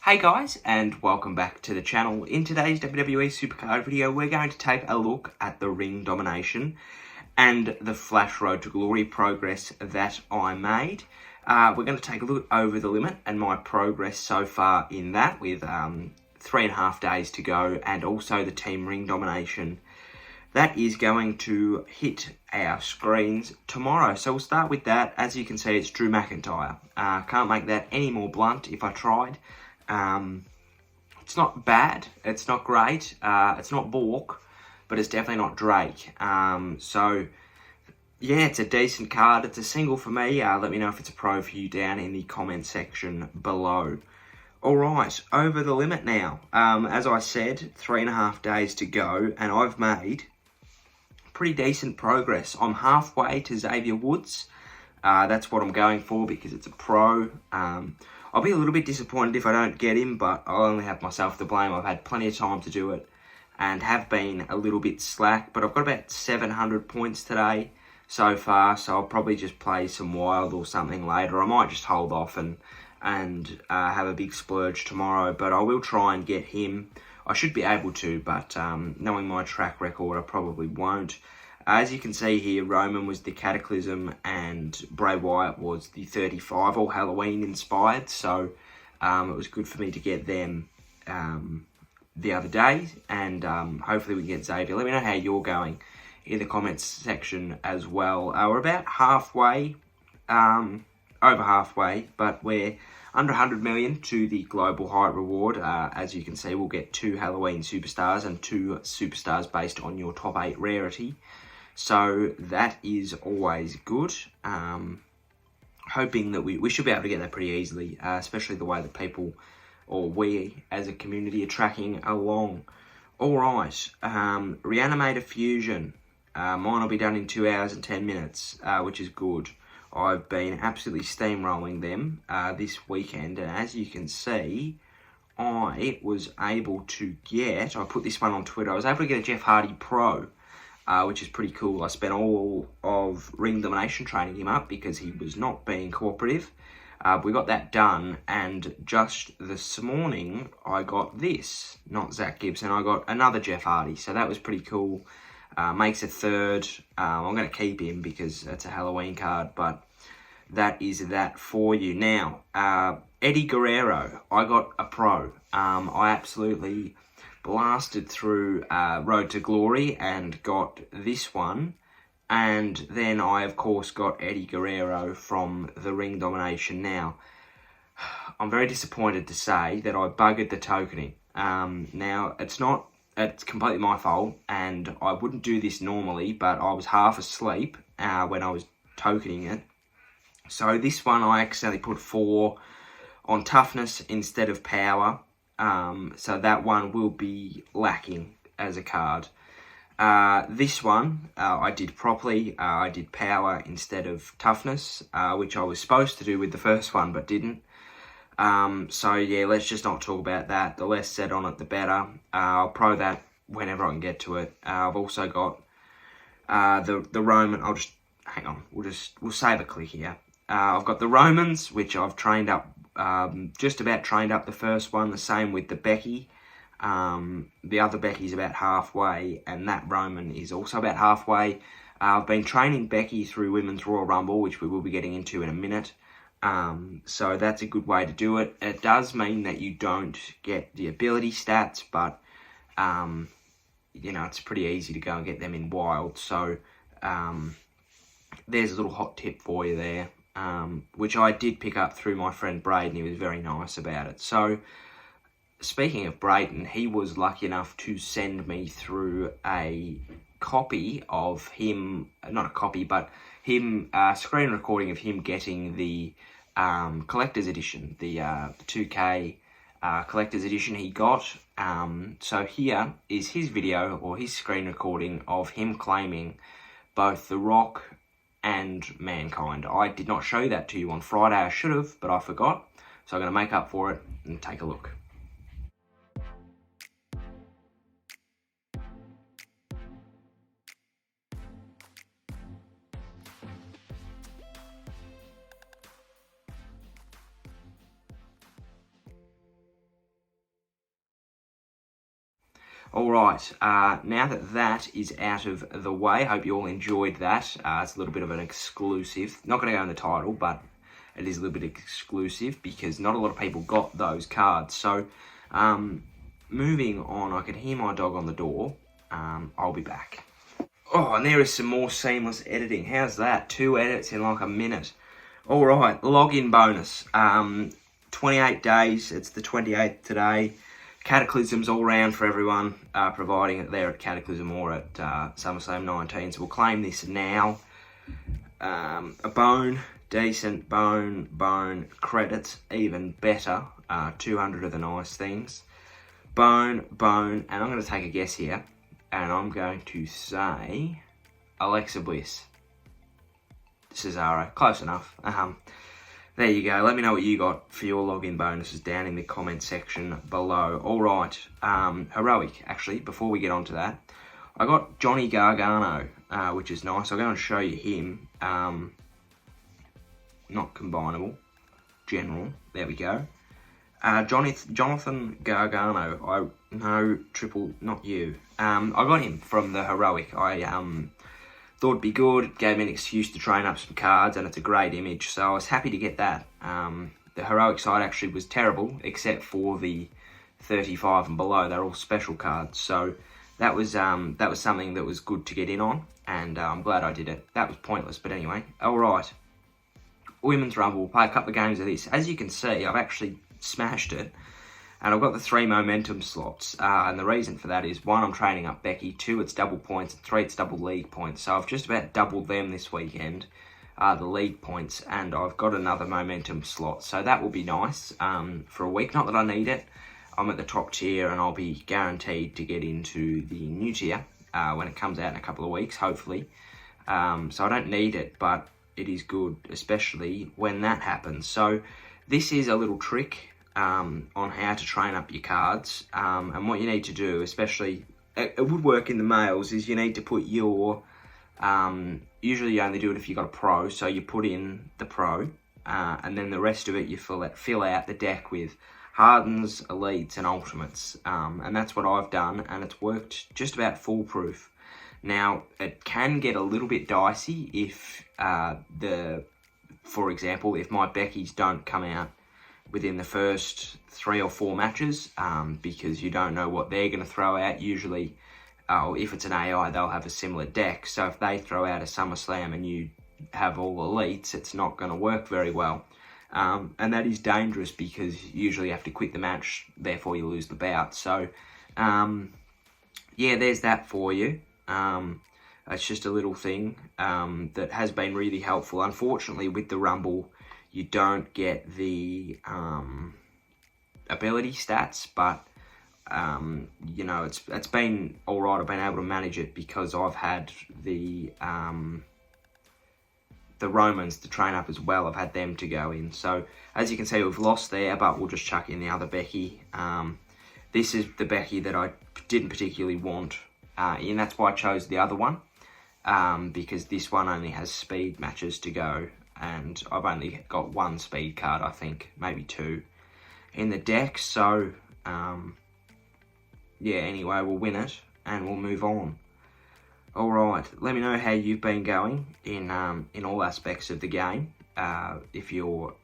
Hey guys, and welcome back to the channel. In today's WWE SuperCard video, we're going to take a look at the ring domination and the Flash Road to Glory progress that I made. We're going to take a look over the limit and my progress so far in that with 3.5 days to go, and also the team ring domination. That is going to hit our screens tomorrow. So we'll start with that. As you can see, it's Drew McIntyre. Can't make that any more blunt if I tried. It's not bad, it's not great, it's not Bork, but it's definitely not Drake. So yeah, it's a decent card. It's a single for me. Let me know if it's a pro for you down in the comment section below. Alright, over the limit now. As I said, 3.5 days to go, and I've made pretty decent progress. I'm halfway to Xavier Woods. That's what I'm going for because it's a pro. I'll be a little bit disappointed if I don't get him, but I'll only have myself to blame. I've had plenty of time to do it and have been a little bit slack, but I've got about 700 points today so far, so I'll probably just play some wild or something later. I might just hold off and have a big splurge tomorrow, but I will try and get him. I should be able to, but knowing my track record, I probably won't. As you can see here, Roman was the Cataclysm and Bray Wyatt was the 35, all Halloween inspired. So it was good for me to get them the other day, and hopefully we can get Xavier. Let me know how you're going in the comments section as well. We're about halfway, over halfway, but we're under 100 million to the global height reward. As you can see, we'll get 2 Halloween superstars and 2 superstars based on your top 8 rarity. So that is always good. Hoping that we should be able to get that pretty easily, especially the way that people, or we as a community, are tracking along. Alright, Reanimator Fusion. Mine will be done in 2 hours and 10 minutes, which is good. I've been absolutely steamrolling them this weekend, and as you can see, I was able to get, I put this one on Twitter, I was able to get a Jeff Hardy Pro, which is pretty cool. I spent all of ring domination training him up because he was not being cooperative. We got that done, and just this morning I got this, not Zach Gibson, I got another Jeff Hardy, so that was pretty cool. Makes a third. I'm going to keep him because it's a Halloween card, but that is that for you. Now, Eddie Guerrero, I got a pro. I absolutely blasted through Road to Glory and got this one, and then I of course got Eddie Guerrero from the ring domination. Now I'm very disappointed to say that I buggered the tokening. Now it's completely my fault, and I wouldn't do this normally, but I was half asleep when I was tokening it. So this one I accidentally put 4 on toughness instead of power. So that one will be lacking as a card. This one I did properly. I did power instead of toughness, which I was supposed to do with the first one but didn't. So yeah, let's just not talk about that. The less said on it, the better. I'll pro that whenever I can get to it. I've also got the Roman. I'll just hang on. We'll save a click here. I've got the Romans, which I've trained up. Just about trained up the first one. The same with the Becky. The other Becky's about halfway, and that Roman is also about halfway. I've been training Becky through Women's Royal Rumble, which we will be getting into in a minute. So that's a good way to do it. It does mean that you don't get the ability stats, but you know, it's pretty easy to go and get them in wild. So there's a little hot tip for you there. Which I did pick up through my friend Braden. He was very nice about it. So, speaking of Braden, he was lucky enough to send me through a copy of him, not a copy, but him, screen recording of him getting the collector's edition, the 2K collector's edition he got. So here is his video, or his screen recording of him claiming both The Rock and Mankind. I did not show that to you on Friday. I should have, but I forgot. So I'm going to make up for it and take a look. Alright, now that that is out of the way, I hope you all enjoyed that. It's a little bit of an exclusive. Not going to go in the title, but it is a little bit exclusive because not a lot of people got those cards. So, moving on, I can hear my dog on the door. I'll be back. Oh, and there is some more seamless editing. How's that? 2 edits in like a minute. Alright, login bonus. 28 days, it's the 28th today. Cataclysms all round for everyone, providing that they're at Cataclysm or at SummerSlam 19. So we'll claim this now. A bone, decent bone, credits, even better. 200 of the nice things. Bone, and I'm going to take a guess here. And I'm going to say Alexa Bliss. Cesaro, close enough. There you go. Let me know what you got for your login bonuses down in the comment section below. Alright, Heroic, actually, before we get on to that, I got Johnny Gargano, which is nice. I'll go and show you him. Not combinable, general, there we go. Jonathan Gargano, not you. I got him from the Heroic. I thought it'd be good, gave me an excuse to train up some cards, and it's a great image, so I was happy to get that. The Heroic side actually was terrible, except for the 35 and below. They're all special cards, so that was something that was good to get in on, and I'm glad I did it. That was pointless, but anyway. Alright, Women's Rumble, we'll play a couple of games of this. As you can see, I've actually smashed it, and I've got the 3 momentum slots, and the reason for that is 1, I'm training up Becky, 2, it's double points, and 3, it's double league points. So I've just about doubled them this weekend, the league points, and I've got another momentum slot. So that will be nice for a week. Not that I need it. I'm at the top tier, and I'll be guaranteed to get into the new tier when it comes out in a couple of weeks, hopefully. So I don't need it, but it is good, especially when that happens. So this is a little trick on how to train up your cards, and what you need to do, especially, it would work in the males, is you need to put your, usually you only do it if you've got a pro, so you put in the pro, and then the rest of it you fill out the deck with Hardens, Elites, and Ultimates, and that's what I've done, and it's worked just about foolproof. Now, it can get a little bit dicey if, for example, if my Beckys don't come out within the first 3 or 4 matches, because you don't know what they're going to throw out. Usually, if it's an AI, they'll have a similar deck. So if they throw out a SummerSlam and you have all elites, it's not going to work very well. And that is dangerous because usually you have to quit the match, therefore you lose the bout. So, yeah, there's that for you. It's just a little thing that has been really helpful. Unfortunately, with the Rumble, you don't get the ability stats, but you know, it's been all right. I've been able to manage it because I've had the Romans to train up as well. I've had them to go in. So as you can see, we've lost there, but we'll just chuck in the other Becky. This is the Becky that I didn't particularly want, and that's why I chose the other one, because this one only has speed matches to go. And I've only got 1 speed card, I think, maybe 2 in the deck. So, yeah, anyway, we'll win it and we'll move on. Alright, let me know how you've been going in all aspects of the game. If you're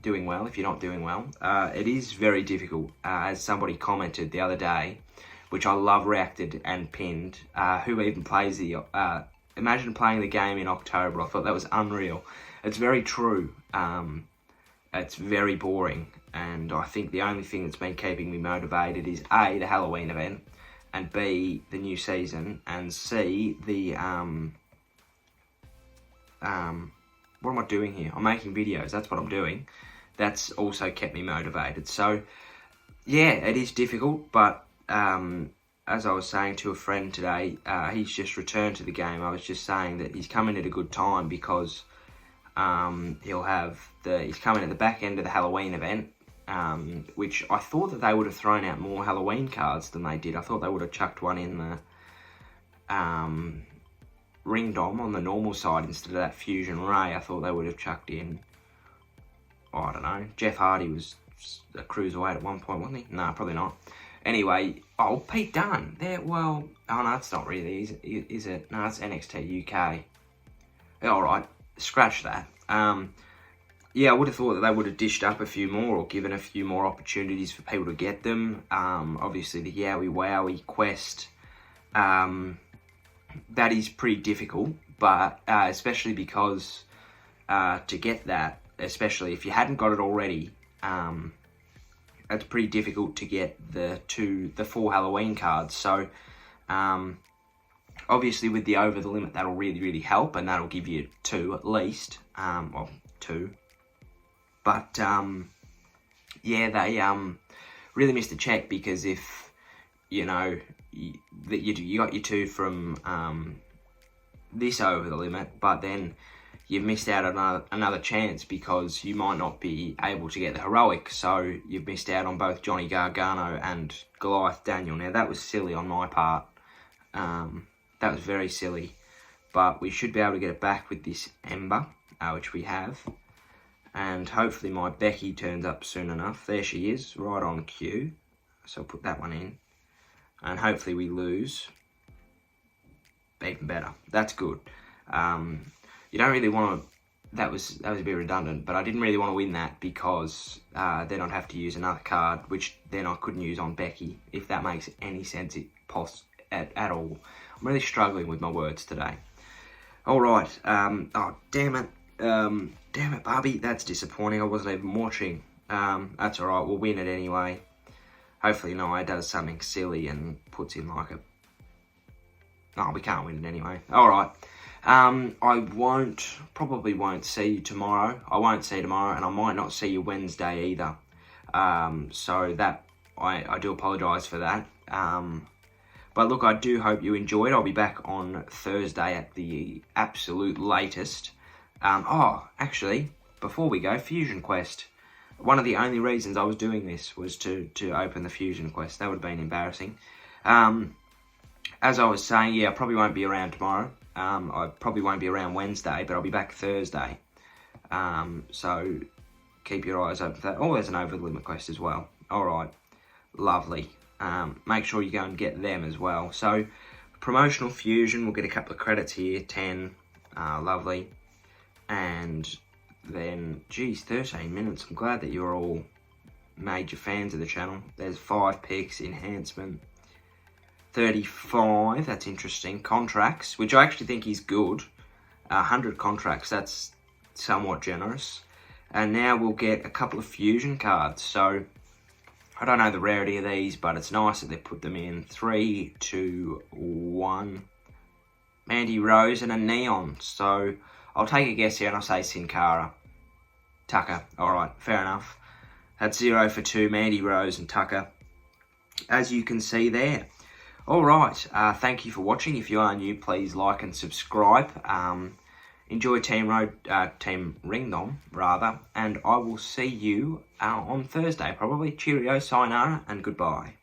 doing well, if you're not doing well. It is very difficult, as somebody commented the other day, which I love reacted and pinned, who even plays the... Imagine playing the game in October. I thought that was unreal. It's very true. It's very boring. And I think the only thing that's been keeping me motivated is A, the Halloween event, and B, the new season, and C, the... what am I doing here? I'm making videos. That's what I'm doing. That's also kept me motivated. So, yeah, it is difficult, but... as I was saying to a friend today, he's just returned to the game. I was just saying that he's coming at a good time because he's coming at the back end of the Halloween event, which I thought that they would have thrown out more Halloween cards than they did. I thought they would have chucked one in the Ring Dom on the normal side instead of that Fusion Ray. I thought they would have chucked in, I don't know, Jeff Hardy was a cruiserweight at one point, wasn't he? No, probably not. Anyway, oh, Pete Dunne. There, well, oh no, it's not really, is it? No, it's NXT UK. Alright, scratch that. Yeah, I would have thought that they would have dished up a few more or given a few more opportunities for people to get them. Obviously, the Yowie Wowie quest, that is pretty difficult, but especially because to get that, especially if you hadn't got it already, it's pretty difficult to get the 4 Halloween cards. So, obviously with the over the limit, that'll really help, and that'll give you 2 at least. Well, 2. But yeah, they really missed a check, because if you know that you got your 2 from this over the limit, but then you've missed out on another chance because you might not be able to get the heroic, so you've missed out on both Johnny Gargano and Goliath Daniel. Now that was silly on my part. That was very silly, but we should be able to get it back with this Ember, which we have. And hopefully my Becky turns up soon enough. There she is, right on cue. So I'll put that one in. And hopefully we lose. Even better. That's good. You don't really want to... That was a bit redundant, but I didn't really want to win that because then I'd have to use another card, which then I couldn't use on Becky, if that makes any sense at all. I'm really struggling with my words today. Alright, oh, damn it. Damn it, Barbie, that's disappointing. I wasn't even watching. That's alright, we'll win it anyway. Hopefully Nia does something silly and puts in like a... Oh, we can't win it anyway. Alright. I probably won't see you tomorrow. I won't see you tomorrow, and I might not see you Wednesday either. So that, I do apologise for that. But look, I do hope you enjoyed. I'll be back on Thursday at the absolute latest. Oh, actually, before we go, Fusion Quest. One of the only reasons I was doing this was to open the Fusion Quest. That would have been embarrassing. As I was saying, yeah, I probably won't be around tomorrow. I probably won't be around Wednesday, but I'll be back Thursday. So keep your eyes open for that. Oh, there's an over the limit quest as well. Alright, lovely. Make sure you go and get them as well. So, Promotional Fusion, we'll get a couple of credits here, 10, lovely. And then, geez, 13 minutes. I'm glad that you're all major fans of the channel. There's 5 picks, enhancement. 35, that's interesting. Contracts, which I actually think is good. 100 contracts, that's somewhat generous. And now we'll get a couple of fusion cards. So, I don't know the rarity of these, but it's nice that they put them in. 3, 2, 1. Mandy Rose and a Neon. So, I'll take a guess here and I'll say Sin Cara. Tucker, alright, fair enough. That's 0 for 2, Mandy Rose and Tucker. As you can see there. Alright, thank you for watching. If you are new, please like and subscribe. Enjoy Team Ringdom, rather. And I will see you on Thursday, probably. Cheerio, sayonara, and goodbye.